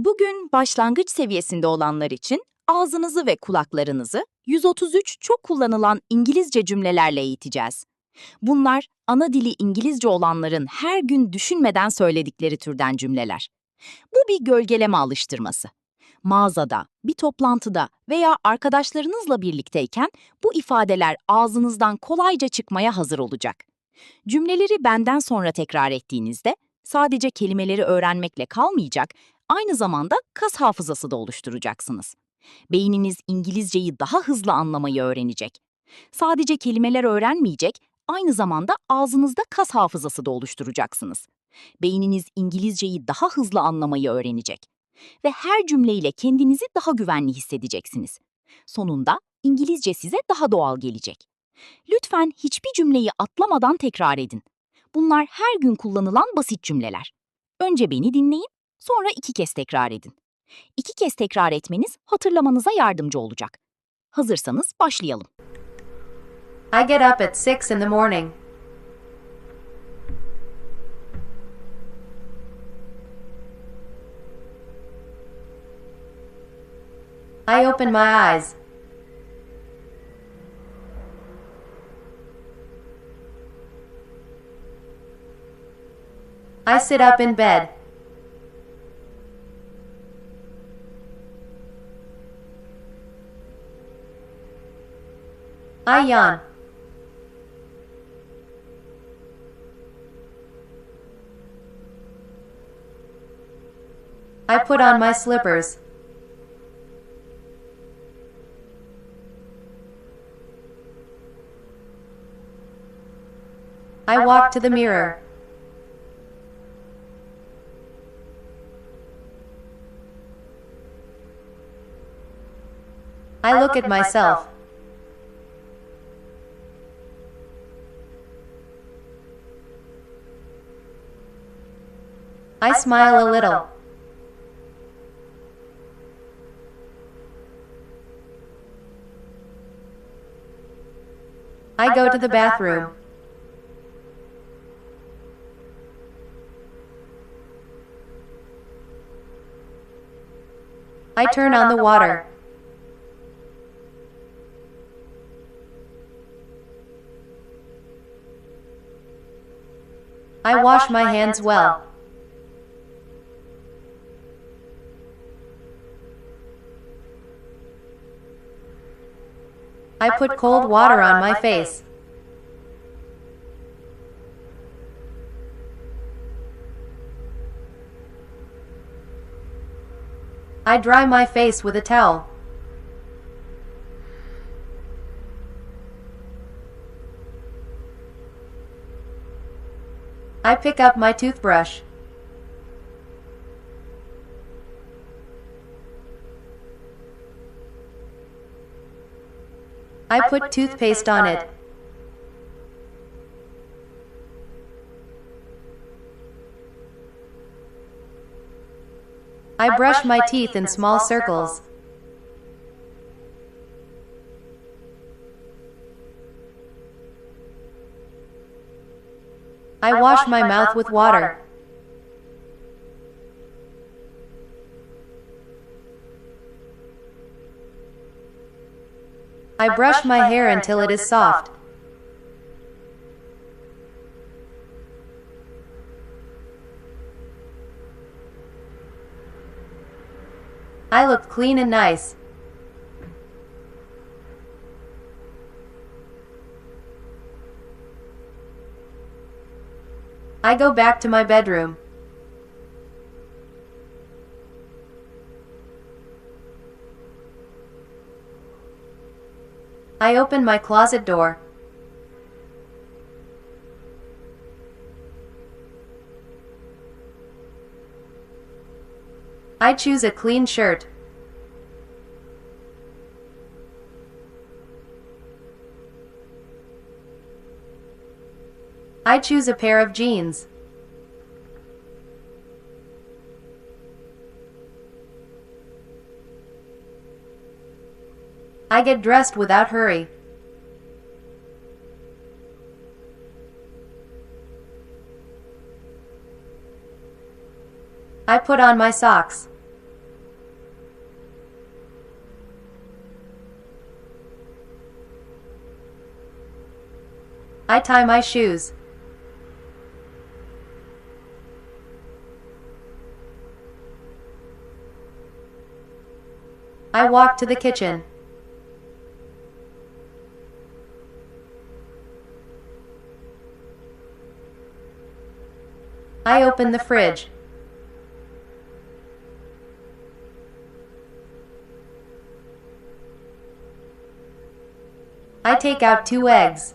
Bugün başlangıç seviyesinde olanlar için ağzınızı ve kulaklarınızı 133 çok kullanılan İngilizce cümlelerle eğiteceğiz. Bunlar ana dili İngilizce olanların her gün düşünmeden söyledikleri türden cümleler. Bu bir gölgeleme alıştırması. Mağazada, bir toplantıda veya arkadaşlarınızla birlikteyken bu ifadeler ağzınızdan kolayca çıkmaya hazır olacak. Cümleleri benden sonra tekrar ettiğinizde sadece kelimeleri öğrenmekle kalmayacak, aynı zamanda kas hafızası da oluşturacaksınız. Beyniniz İngilizceyi daha hızlı anlamayı öğrenecek. Sadece kelimeler öğrenmeyecek, aynı zamanda ağzınızda kas hafızası da oluşturacaksınız. Beyniniz İngilizceyi daha hızlı anlamayı öğrenecek. Ve her cümleyle kendinizi daha güvenli hissedeceksiniz. Sonunda İngilizce size daha doğal gelecek. Lütfen hiçbir cümleyi atlamadan tekrar edin. Bunlar her gün kullanılan basit cümleler. Önce beni dinleyin, sonra 2 kez tekrar edin. 2 kez tekrar etmeniz hatırlamanıza yardımcı olacak. Hazırsanız başlayalım. I get up at 6 in the morning. I open my eyes. I sit up in bed. I yawn. I put on my slippers. I walk to the mirror. I look at myself. I smile a little. I go to the bathroom. I turn on the water. I wash my hands well. I put cold water on my face. I dry my face with a towel. I pick up my toothbrush. I put toothpaste on it. I brush my teeth in small circles. I wash my mouth with water. I brush my hair until it is soft. I look clean and nice. I go back to my bedroom. I open my closet door. I choose a clean shirt. I choose a pair of jeans. I get dressed without hurry. I put on my socks. I tie my shoes. I walk to the kitchen. I open the fridge. I take out 2 eggs.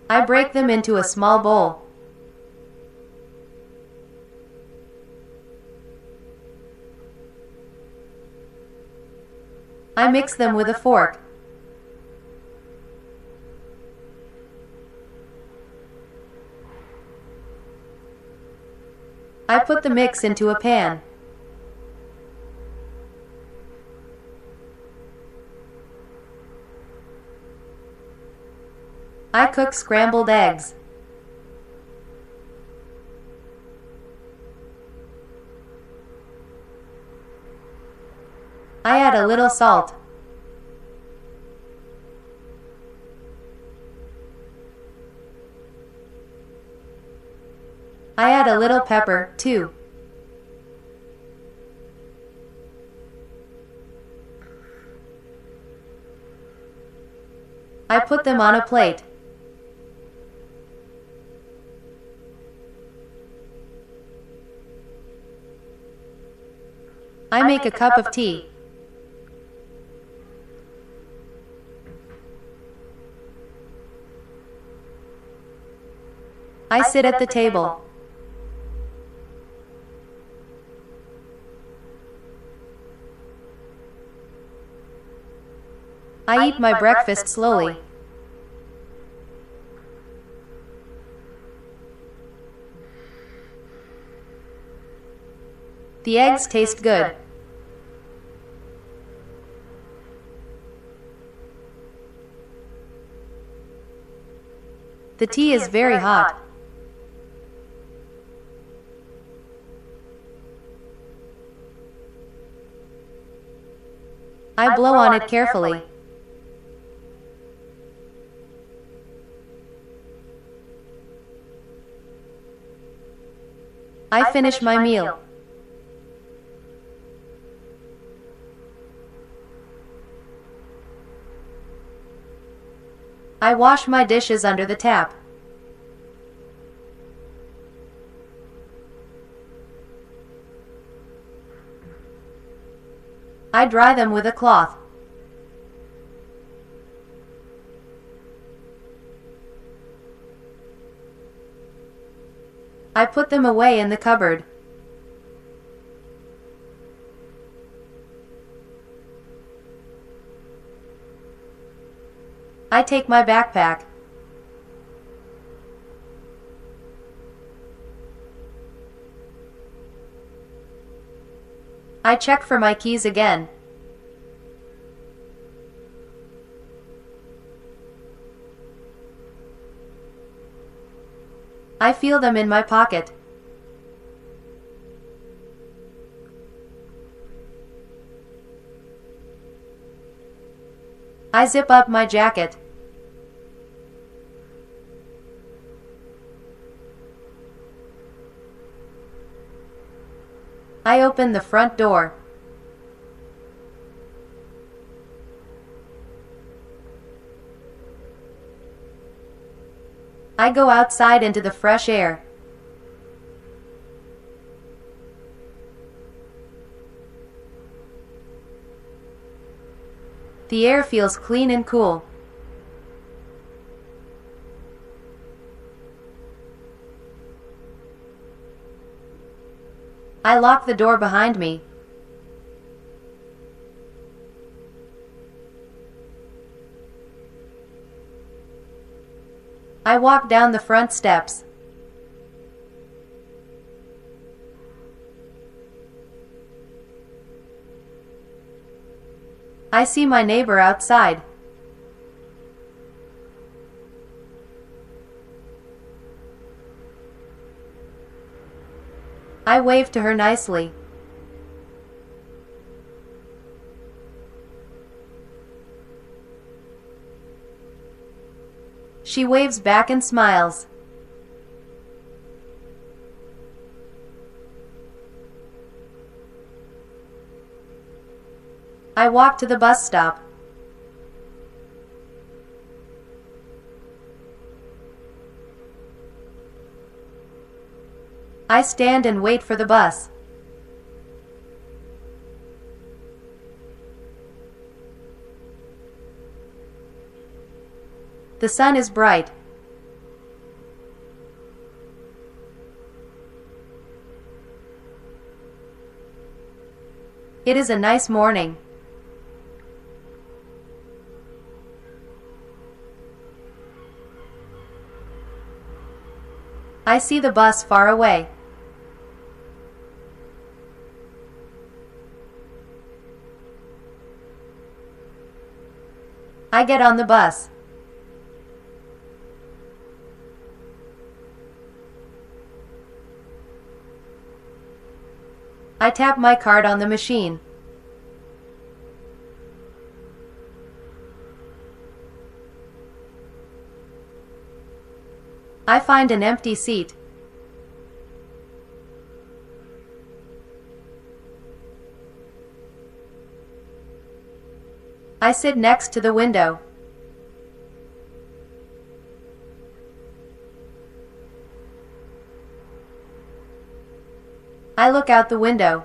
I break them into a small bowl. I mix them with a fork. I put the mix into a pan. I cook scrambled eggs. I add a little salt. I add a little pepper, too. I put them on a plate. I make a cup of tea. I sit at the table. I eat my breakfast slowly. The eggs taste good. The tea is very hot. I blow on it carefully. I finish my meal. I wash my dishes under the tap. I dry them with a cloth. I put them away in the cupboard. I take my backpack. I check for my keys again. I feel them in my pocket. I zip up my jacket. I open the front door. I go outside into the fresh air. The air feels clean and cool. I lock the door behind me. I walk down the front steps. I see my neighbor outside. I wave to her nicely. She waves back and smiles. I walk to the bus stop. I stand and wait for the bus. The sun is bright. It is a nice morning. I see the bus far away. I get on the bus. I tap my card on the machine. I find an empty seat. I sit next to the window. I look out the window.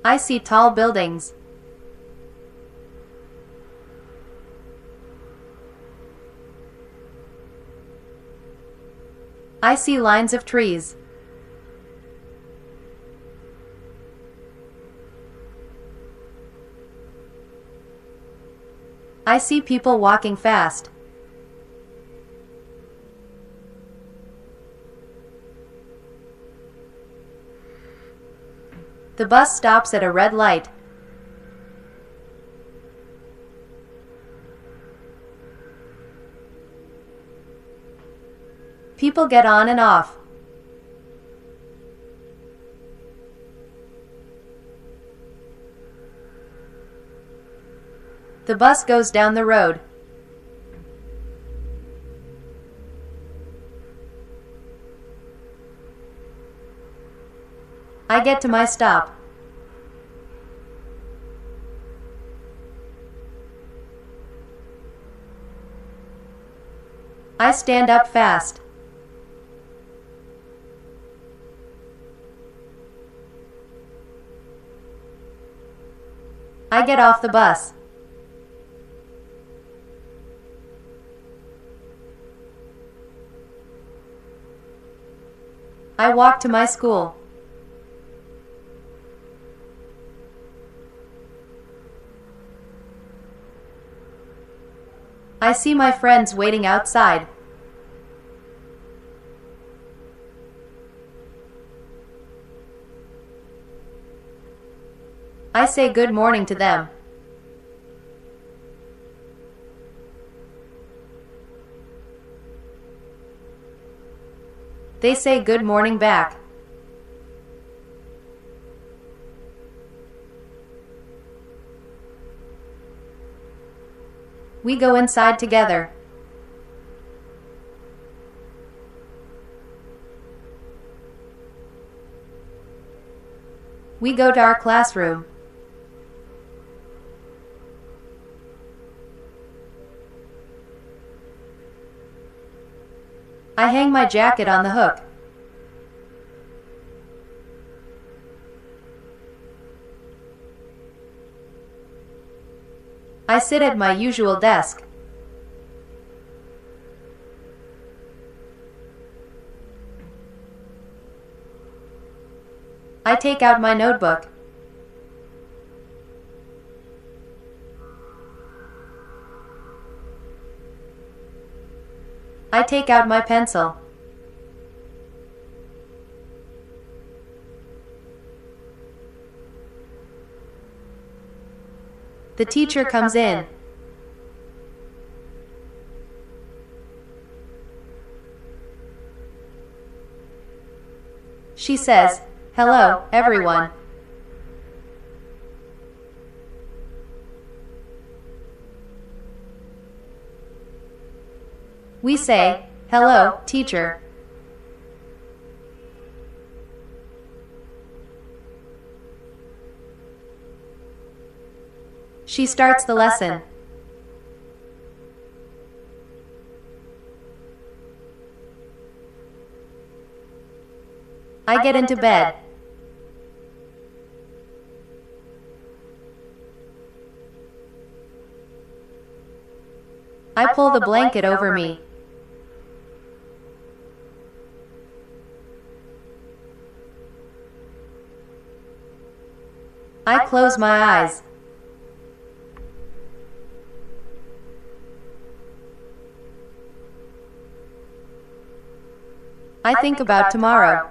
I see tall buildings. I see lines of trees. I see people walking fast. The bus stops at a red light. People get on and off. The bus goes down the road. I get to my stop. I stand up fast. I get off the bus. I walk to my school. I see my friends waiting outside. I say good morning to them. They say good morning back. We go inside together. We go to our classroom. I hang my jacket on the hook. I sit at my usual desk. I take out my notebook. I take out my pencil. The teacher comes in. She says, "Hello, everyone." We say, "Hello, teacher." She starts the lesson. I get into bed. I pull the blanket over me. I close my eyes. I think about tomorrow.